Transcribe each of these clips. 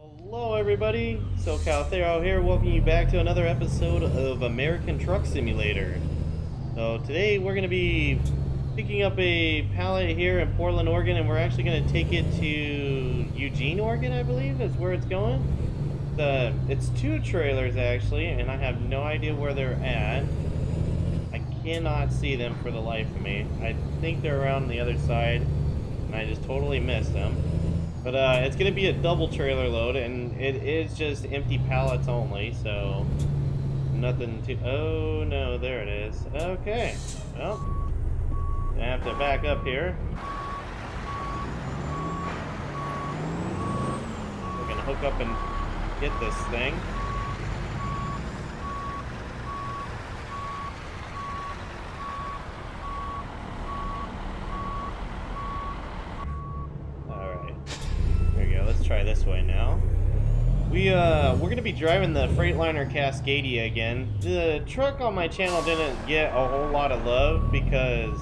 Hello everybody, SoCal Thero here, welcoming you back to another episode of American Truck Simulator. So today we're going to be picking up a pallet here in Portland, Oregon, and we're actually going to take it to Eugene, Oregon, I believe is where it's going. It's two trailers actually, and I have no idea where they're at. I cannot see them for the life of me. I think they're around the other side, and I just totally missed them. But it's going to be a double trailer load, and it is just empty pallets only, so nothing to... Oh, no, there it is. Okay. Well, I have to back up here. We're going to hook up and get this thing. Let's try this way now. We're gonna be driving the Freightliner Cascadia again. The truck on my channel didn't get a whole lot of love because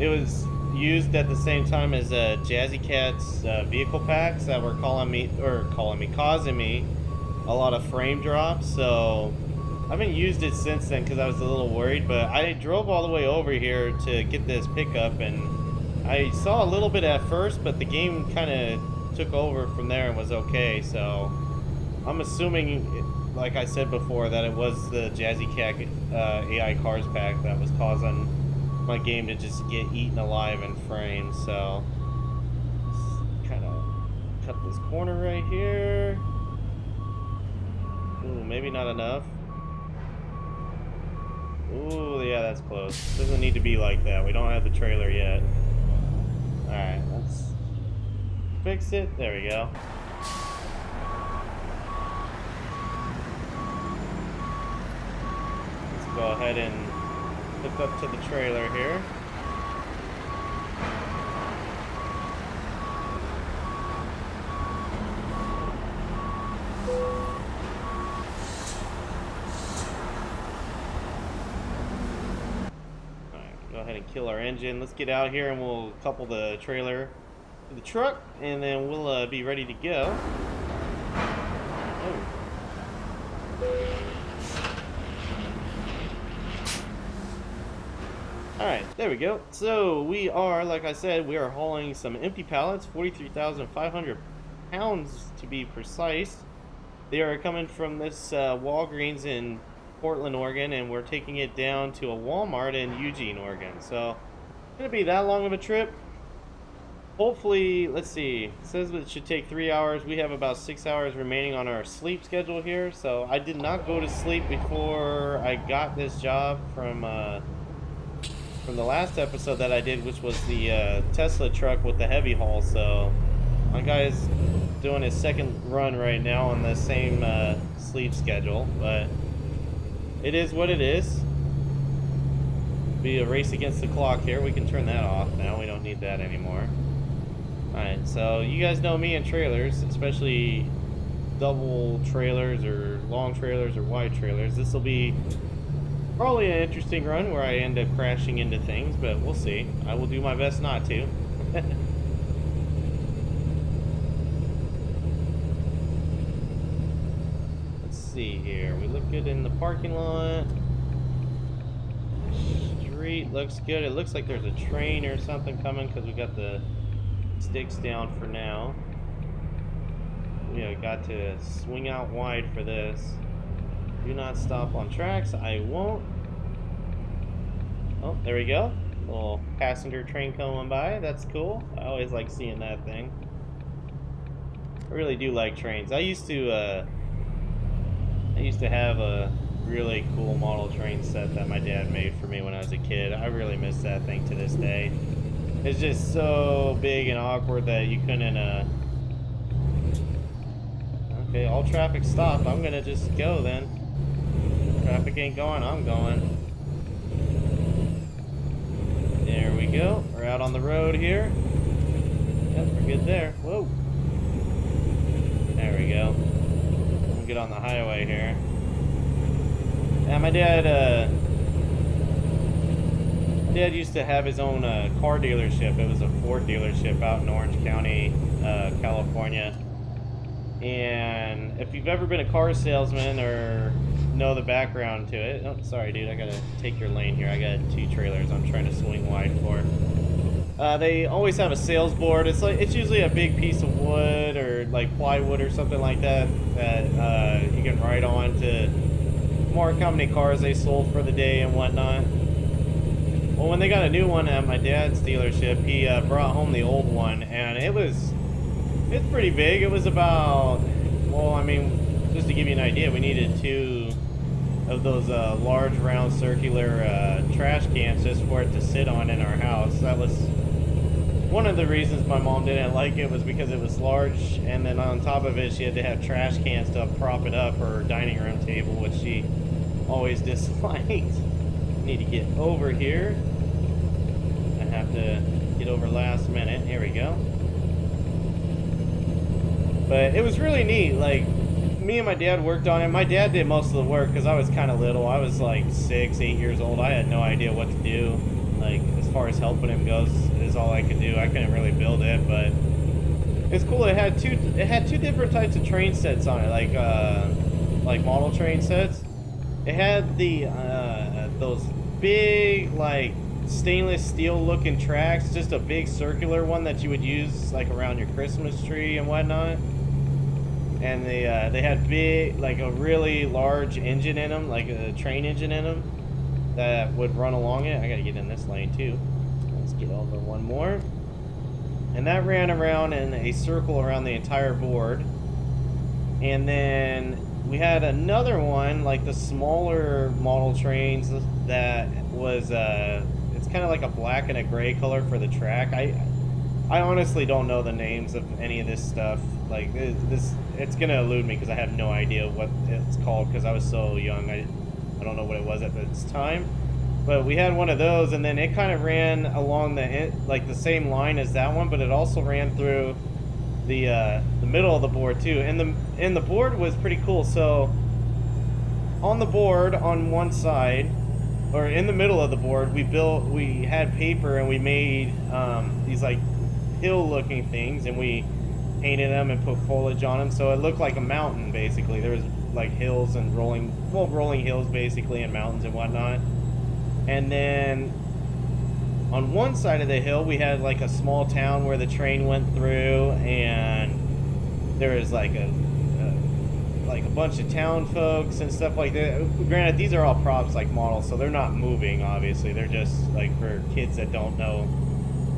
it was used at the same time as Jazzy Cat's vehicle packs that were causing me a lot of frame drops. So I haven't used it since then because I was a little worried. But I drove all the way over here to get this pickup, and I saw a little bit at first, but the game kind of took over from there and was okay. So I'm assuming, like I said before, that it was the Jazzy Cat AI Cars pack that was causing my game to just get eaten alive in frames. So let's kind of cut this corner right here. Ooh, maybe not enough. Ooh, yeah, that's close. Doesn't need to be like that. We don't have the trailer yet. Alright, let's fix it. There we go. Let's go ahead and hook up to the trailer here. Alright, go ahead and kill our engine. Let's get out here and we'll couple the trailer the truck, and then we'll be ready to go. Oh. Alright, there we go. So we are, like I said, we are hauling some empty pallets, 43,500 pounds to be precise. They are coming from this Walgreens in Portland, Oregon, and we're taking it down to a Walmart in Eugene, Oregon. So it's going to be that long of a trip. Hopefully, let's see, it says it should take 3 hours. We have about 6 hours remaining on our sleep schedule here. So I did not go to sleep before I got this job from the last episode that I did, which was the Tesla truck with the heavy haul. So my guy's doing his second run right now on the same sleep schedule, but it is what it is. Be a race against the clock here. We can turn that off now. We don't need that anymore. Alright, so you guys know me in trailers, especially double trailers or long trailers or wide trailers. This will be probably an interesting run where I end up crashing into things, but we'll see. I will do my best not to. Let's see here. We look good in the parking lot. The street looks good. It looks like there's a train or something coming because we got the sticks down for now. We got to swing out wide for this. Do not stop on tracks. I won't. Oh, there we go. Little passenger train coming by. That's cool. I always like seeing that thing. I really do like trains. I used to have a really cool model train set that my dad made for me when I was a kid. I really miss that thing to this day. It's just so big and awkward that you couldn't, Okay, all traffic stopped. I'm gonna just go then. Traffic ain't going, I'm going. There we go. We're out on the road here. Yep, we're good there. Whoa. There we go. We'll get on the highway here. Yeah, my dad used to have his own car dealership. It was a Ford dealership out in Orange County, California. And if you've ever been a car salesman or know the background to it, oh, sorry, dude, I gotta take your lane here. I got 2 trailers I'm trying to swing wide for. They always have a sales board. It's usually a big piece of wood or like plywood or something like that you can write on to mark how many cars they sold for the day and whatnot. Well, when they got a new one at my dad's dealership, he brought home the old one, and it's pretty big. It was about, well, I mean, just to give you an idea, we needed 2 of those large round circular trash cans just for it to sit on in our house. That was one of the reasons my mom didn't like it, was because it was large, and then on top of it she had to have trash cans to prop it up her dining room table, which she always disliked. Need to get over here. I have to get over last minute. Here we go. But it was really neat. Like, me and my dad worked on it. My dad did most of the work because I was kind of little. I was like 6, 8 years old. I had no idea what to do. Like, as far as helping him goes, is all I could do. I couldn't really build it, but it's cool. It had two different types of train sets on it, like model train sets. It had the those big, like, stainless steel looking tracks, just a big circular one that you would use like around your Christmas tree and whatnot. And they had big, like a really large engine in them, like a train engine in them that would run along it. I gotta get in this lane too. Let's get over one more. And that ran around in a circle around the entire board. And then we had another one, like the smaller model trains that was it's kind of like a black and a gray color for the track. I honestly don't know the names of any of this stuff. Like, it's gonna elude me because I have no idea what it's called because I was so young. I don't know what it was at this time. But we had one of those, and then it kind of ran along the same line as that one, but it also ran through the middle of the board too. And the board was pretty cool. So on the board on one side, or in the middle of the board, we had paper and we made these like hill looking things, and we painted them and put foliage on them, so it looked like a mountain basically. There was like hills and rolling hills basically, and mountains and whatnot. And then on one side of the hill we had like a small town where the train went through, and there was like a bunch of town folks and stuff like that. Granted, these are all props, like models, so they're not moving obviously. They're just like for kids that don't know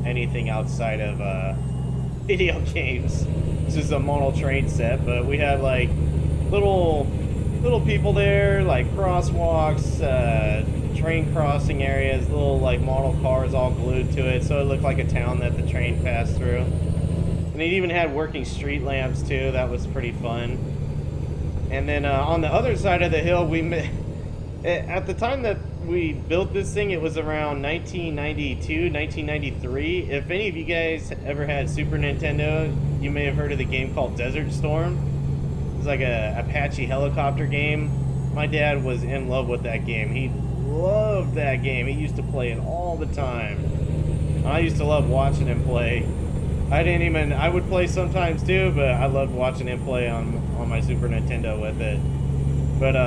anything outside of video games. This is a model train set, but we had like little people there, like crosswalks, train crossing areas, little like model cars all glued to it, so it looked like a town that the train passed through. And it even had working street lamps too. That was pretty fun. And then on the other side of the hill, at the time that we built this thing, it was around 1992, 1993. If any of you guys ever had Super Nintendo, you may have heard of the game called Desert Storm. It's like a Apache helicopter game. My dad was in love with that game. He loved that game. He used to play it all the time. I used to love watching him play. I would play sometimes too, but I loved watching him play on my Super Nintendo with it. But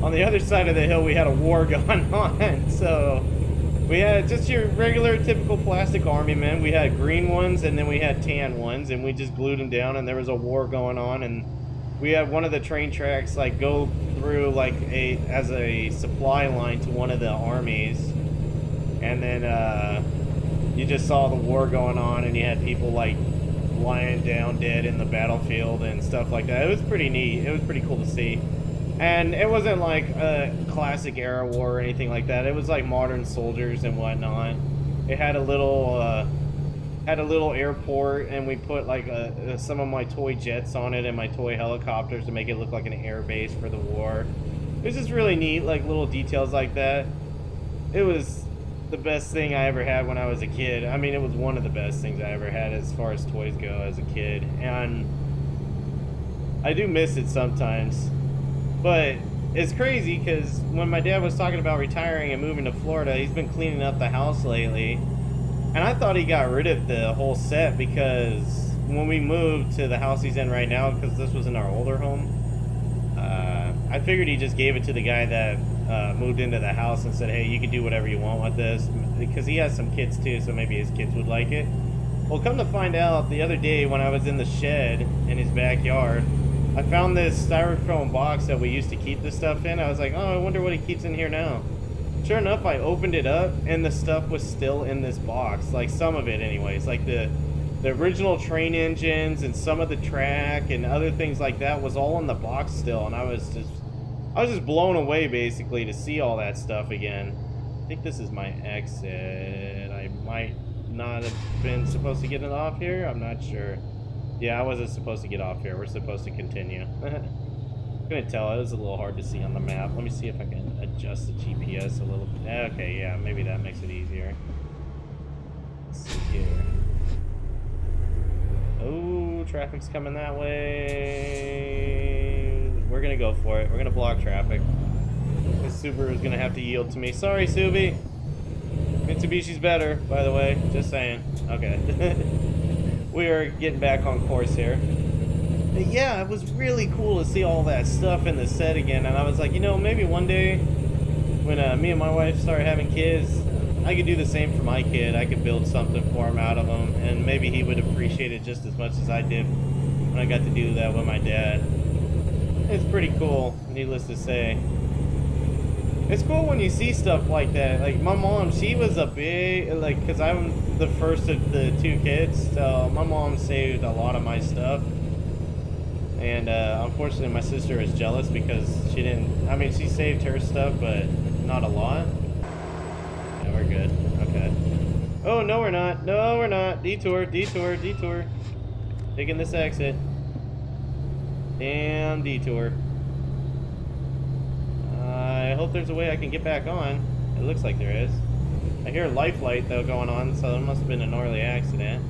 on the other side of the hill we had a war going on. So we had just your regular typical plastic army men. We had green ones and then we had tan ones, and we just glued them down, and there was a war going on, and we had one of the train tracks like go through like as a supply line to one of the armies, and then you just saw the war going on, and you had people like lying down dead in the battlefield and stuff like that. It was pretty neat. It was pretty cool to see. And it wasn't like a classic era war or anything like that. It was like modern soldiers and whatnot. It had a little airport, and we put like some of my toy jets on it and my toy helicopters to make it look like an air base for the war. It was just really neat, like little details like that. It was the best thing I ever had when I was a kid. I mean, it was one of the best things I ever had as far as toys go as a kid, and I do miss it sometimes. But it's crazy because when my dad was talking about retiring and moving to Florida, he's been cleaning up the house lately, and I thought he got rid of the whole set because when we moved to the house he's in right now, because this was in our older home, I figured he just gave it to the guy that moved into the house and said, hey, you can do whatever you want with this, because he has some kids too, so maybe his kids would like it. Well, come to find out, the other day when I was in the shed in his backyard, I found this styrofoam box that we used to keep this stuff in. I was like, oh, I wonder what he keeps in here now. Sure enough, I opened it up and the stuff was still in this box, like some of it anyways, like the original train engines and some of the track and other things like that was all in the box still, and I was just blown away basically to see all that stuff again. I think this is my exit. I might not have been supposed to get it off here. I'm not sure. Yeah, I wasn't supposed to get off here. We're supposed to continue. I'm gonna tell, it was a little hard to see on the map. Let me see if I can adjust the GPS a little bit. Okay, yeah, maybe that makes it easier. Let's see here. Oh, traffic's coming that way. We're gonna go for it. We're gonna block traffic. This Subaru is gonna have to yield to me. Sorry, Subi. Mitsubishi's better, by the way. Just saying. Okay. We are getting back on course here. But yeah, it was really cool to see all that stuff in the set again. And I was like, you know, maybe one day when me and my wife start having kids, I could do the same for my kid. I could build something for him out of him, and maybe he would appreciate it just as much as I did when I got to do that with my dad. It's pretty cool, needless to say. It's cool when you see stuff like that. Like my mom, she was a big, like, because I'm the first of the two kids, so my mom saved a lot of my stuff. And unfortunately my sister is jealous because she didn't, I mean, she saved her stuff, but not a lot. Yeah, we're good. Okay. Oh, no we're not. No, we're not. Detour, detour, detour. Taking this exit. Damn detour. I hope there's a way I can get back on. It looks like there is. I hear a life light though going on, so there must have been an gnarly accident.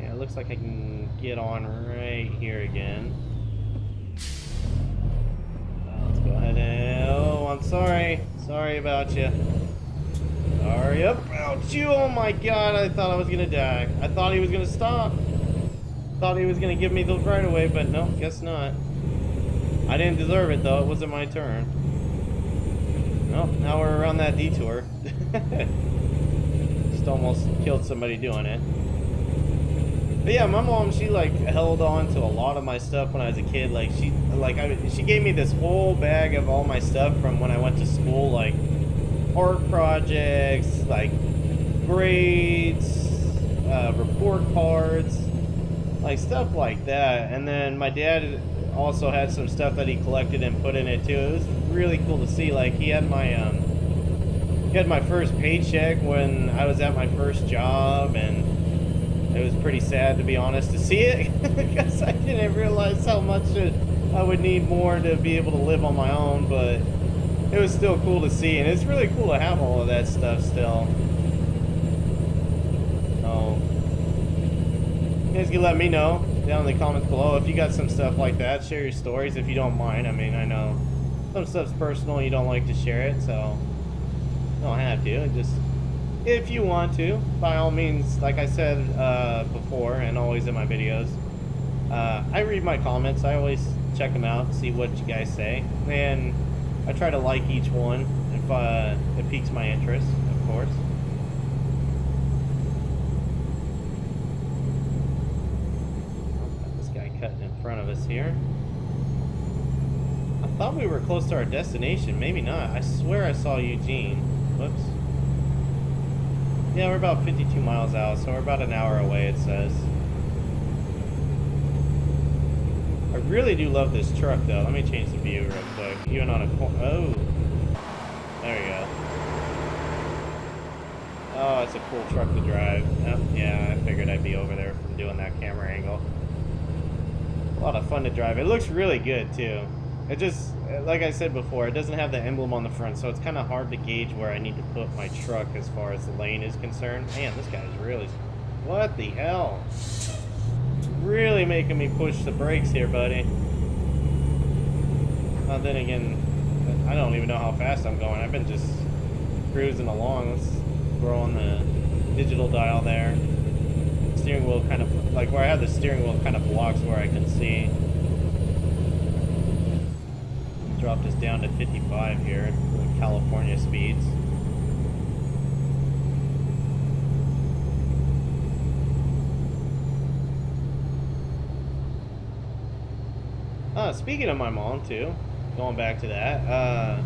Yeah, it looks like I can get on right here again. Let's go ahead and... Oh, I'm sorry. Sorry about you. Sorry about you. Oh my god, I thought I was gonna die. I thought he was gonna stop. Thought he was gonna give me the right away, but no, guess not. I didn't deserve it though, it wasn't my turn. Well, now we're around that detour. Just almost killed somebody doing it. But yeah, my mom, she like held on to a lot of my stuff when I was a kid. Like she gave me this whole bag of all my stuff from when I went to school, like art projects, like grades, report cards, like stuff like that. And then my dad also had some stuff that he collected and put in it too. It was really cool to see. Like he had my first paycheck when I was at my first job, and it was pretty sad, to be honest, to see it because I didn't realize how much I would need more to be able to live on my own. But it was still cool to see, and it's really cool to have all of that stuff still. You guys can let me know down in the comments below if you got some stuff like that. Share your stories if you don't mind. I mean, I know some stuff's personal and you don't like to share it, so you don't have to. Just if you want to, by all means, like I said before and always in my videos, I read my comments. I always check them out, see what you guys say, and I try to like each one if it piques my interest, of course. Cutting in front of us here. I thought we were close to our destination. Maybe not. I swear I saw Eugene. Whoops. Yeah, we're about 52 miles out, so we're about an hour away, it says. I really do love this truck, though. Let me change the view real quick. Even on a corner. Oh. There we go. Oh, it's a cool truck to drive. Oh, yeah, I figured I'd be over there from doing that camera angle. A lot of fun to drive. It looks really good too. It just, like I said before, it doesn't have the emblem on the front, so it's kind of hard to gauge where I need to put my truck as far as the lane is concerned. Man, this guy's really... What the hell? Really making me push the brakes here, buddy. Then again, I don't even know how fast I'm going. I've been just cruising along. scroll on the digital dial there. Steering wheel kind of, like where I have the steering wheel kind of blocks where I can see. Dropped us down to 55 here, the California speeds. Speaking of my mom too, going back to that,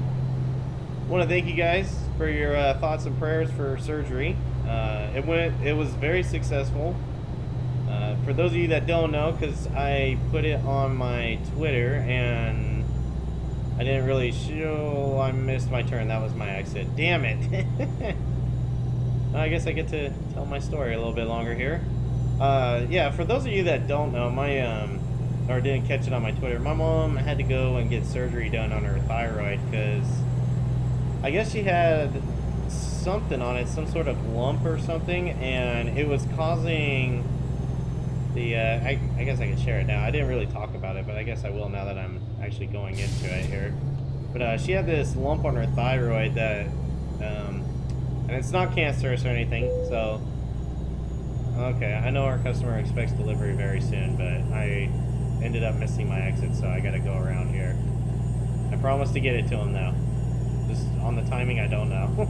want to thank you guys for your thoughts and prayers for surgery. It was very successful. For those of you that don't know, because I put it on my Twitter and I didn't really show, I missed my turn. That was my exit. Damn it. I guess I get to tell my story a little bit longer here. Yeah, for those of you that don't know, or didn't catch it on my Twitter, my mom had to go and get surgery done on her thyroid because I guess she had something on it, some sort of lump or something, and it was causing the, I guess I can share it now. I didn't really talk about it, but I guess I will now that I'm actually going into it here. But she had this lump on her thyroid that, and it's not cancerous or anything, so, okay, I know our customer expects delivery very soon, but I ended up missing my exit, so I gotta go around here. I promised to get it to him though. Just on the timing, I don't know.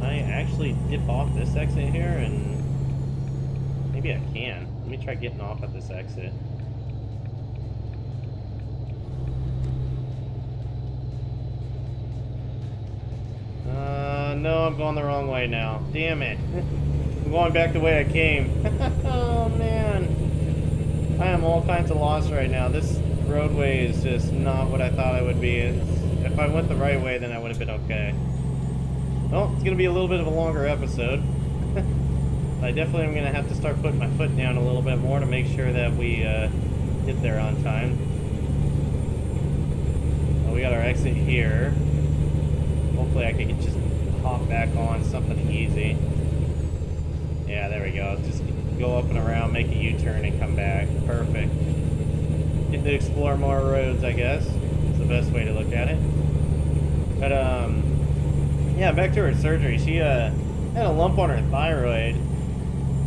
I actually dip off this exit here, and maybe I can. Let me try getting off at this exit. No, I'm going the wrong way now. Damn it. I'm going back the way I came. Oh, man. I am all kinds of lost right now. This roadway is just not what I thought it would be. If I went the right way, then I would have been okay. Well, it's going to be a little bit of a longer episode. I definitely am going to have to start putting my foot down a little bit more to make sure that we get there on time. We got our exit here. Hopefully I can just hop back on something easy. Yeah, there we go. Just go up and around, make a U-turn, and come back. Perfect. Get to explore more roads, I guess. It's the best way to look at it. But, yeah, back to her surgery. She had a lump on her thyroid,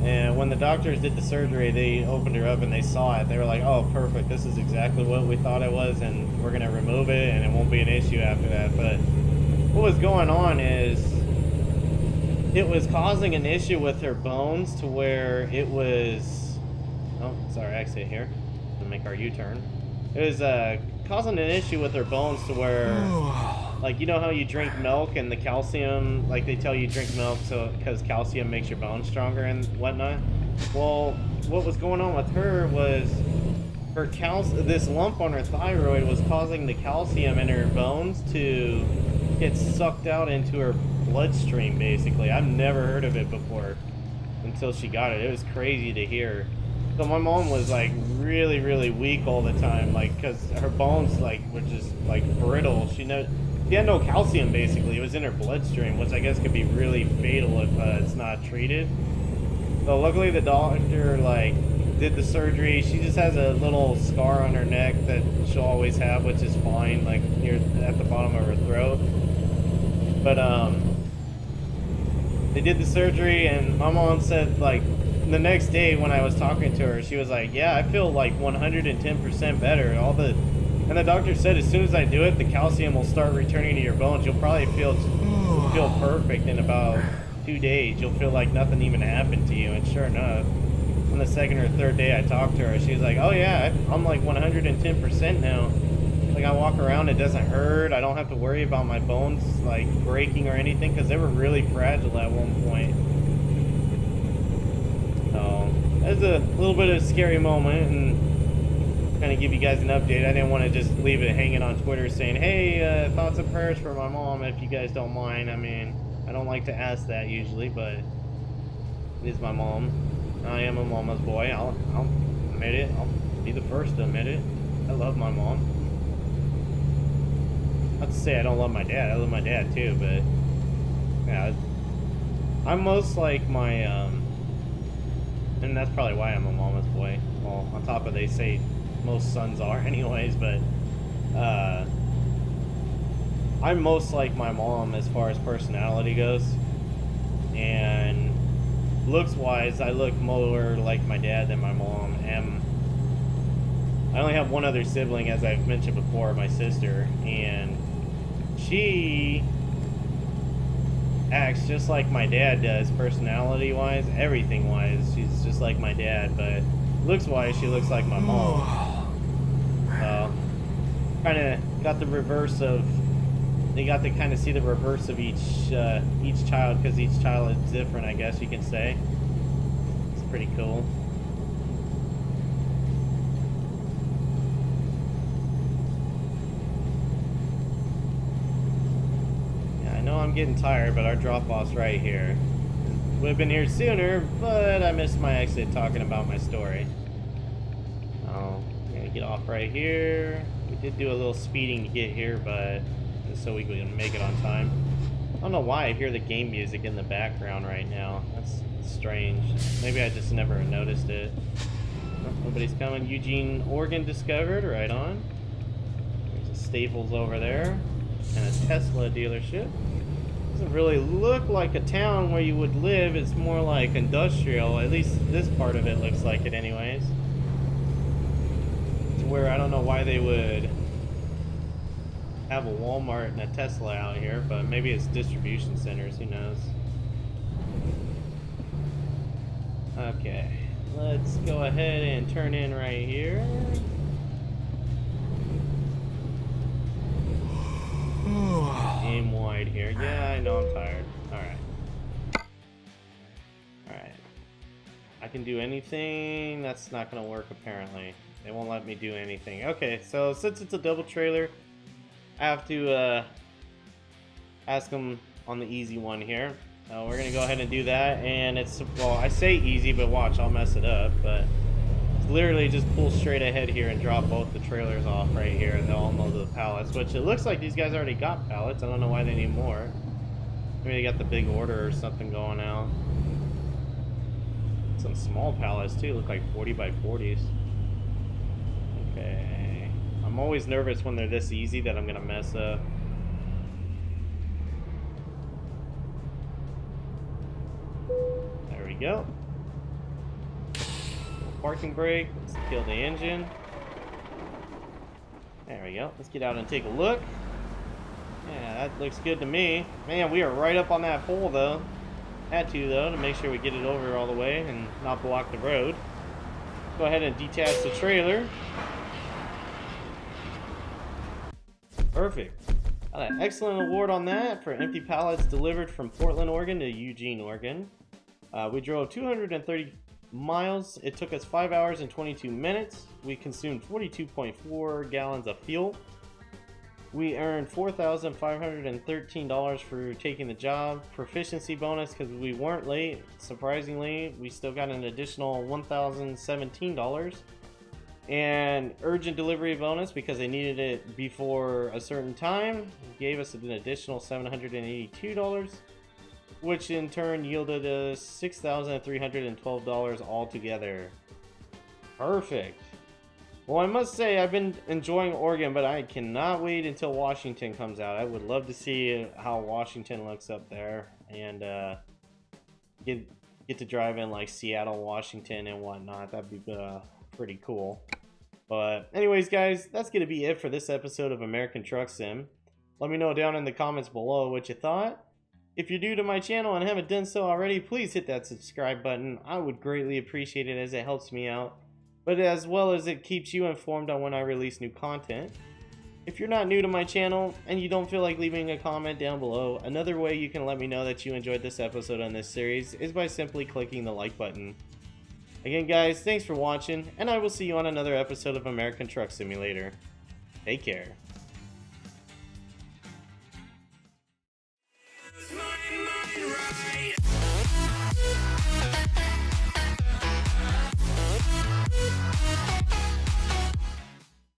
and when the doctors did the surgery, they opened her up and they saw it. They were like, oh, perfect. This is exactly what we thought it was, and we're going to remove it, and it won't be an issue after that. But what was going on is it was causing an issue with her bones to where it was, oh, it's our exit here to make our U-turn. It was causing an issue with her bones to where, like, you know how you drink milk and the calcium, like they tell you drink milk so because calcium makes your bones stronger and whatnot. Well, what was going on with her was her this lump on her thyroid was causing the calcium in her bones to get sucked out into her bloodstream, basically. I've never heard of it before until she got it. It was crazy to hear. So my mom was like really, really weak all the time, like, because her bones like were just like brittle. She had no calcium, basically. It was in her bloodstream, which I guess could be really fatal if it's not treated. So luckily the doctor like did the surgery. She just has a little scar on her neck that she'll always have, which is fine, like near at the bottom of her throat. But they did the surgery, and my mom said, like, the next day when I was talking to her, she was like, yeah, I feel like 110% better. And the doctor said as soon as I do it, the calcium will start returning to your bones. You'll probably feel perfect in about 2 days. You'll feel like nothing even happened to you. And sure enough, on the second or third day I talked to her, she was like, oh yeah, I'm like 110% now. Like, I walk around, it doesn't hurt. I don't have to worry about my bones like breaking or anything, because they were really fragile at one point. So it was a little bit of a scary moment, and kind of give you guys an update. I didn't want to just leave it hanging on Twitter saying, hey, thoughts and prayers for my mom, if you guys don't mind. I mean, I don't like to ask that usually, but it is my mom. I am a mama's boy. I'll admit it. I'll be the first to admit it. I love my mom. Not to say I don't love my dad. I love my dad too, but yeah, I'm most like my and that's probably why I'm a mama's boy. Well, on top of they say most sons are anyways, but I'm most like my mom as far as personality goes, and looks wise I look more like my dad than my mom. And I only have one other sibling, as I've mentioned before, my sister, and she acts just like my dad does, personality wise, everything wise. She's just like my dad, but looks wise she looks like my mom. So kind of got the reverse of, they got to kind of see the reverse of each child, because each child is different, I guess you can say. It's pretty cool. Yeah, I know I'm getting tired, but our drop-off's right here. Would have been here sooner, but I missed my exit talking about my story. Oh, I'm gonna get off right here. We did do a little speeding to get here, but just so we can make it on time. I don't know why I hear the game music in the background right now. That's strange. Maybe I just never noticed it. Oh, nobody's coming. Eugene, Oregon discovered. Right on. There's a Staples over there. And a Tesla dealership. Doesn't really look like a town where you would live. It's more like industrial. At least this part of it looks like it anyways. To where I don't know why they would have a Walmart and a Tesla out here, but maybe it's distribution centers, who knows. Okay, let's go ahead and turn in right here. Aim wide here. Yeah, I know I'm tired. Alright. I can do anything. That's not gonna work apparently. They won't let me do anything. Okay, so since it's a double trailer, I have to ask them on the easy one here. We're gonna go ahead and do that, and it's, well, I say easy, but watch, I'll mess it up. But it's literally just pull straight ahead here and drop both the trailers off right here, and they'll unload the pallets. Which it looks like these guys already got pallets. I don't know why they need more. Maybe they got the big order or something going out. Some small pallets too. Look like 40 by 40s. Okay. I'm always nervous when they're this easy that I'm gonna mess up. There we go. Parking brake. Let's kill the engine. There we go. Let's get out and take a look. Yeah, that looks good to me. Man, we are right up on that pole though. Had to though, to make sure we get it over all the way and not block the road. Go ahead and detach the trailer. Perfect. Got an excellent award on that for empty pallets delivered from Portland, Oregon to Eugene, Oregon. We drove 230 miles. It took us 5 hours and 22 minutes. We consumed 42.4 gallons of fuel. We earned $4,513 for taking the job. Proficiency bonus because we weren't late. Surprisingly, we still got an additional $1,017. And urgent delivery bonus because they needed it before a certain time. Gave us an additional $782, which in turn yielded us $6,312 altogether. Perfect. Well, I must say I've been enjoying Oregon, but I cannot wait until Washington comes out. I would love to see how Washington looks up there, and get to drive in like Seattle, Washington, and whatnot. That'd be pretty cool. But anyways, guys, that's gonna be it for this episode of American Truck Sim. Let me know down in the comments below what you thought. If you're new to my channel and haven't done so already, please hit that subscribe button. I would greatly appreciate it as it helps me out, but as well as it keeps you informed on when I release new content. If you're not new to my channel and you don't feel like leaving a comment down below, another way you can let me know that you enjoyed this episode on this series is by simply clicking the like button. Again, guys, thanks for watching, and I will see you on another episode of American Truck Simulator. Take care.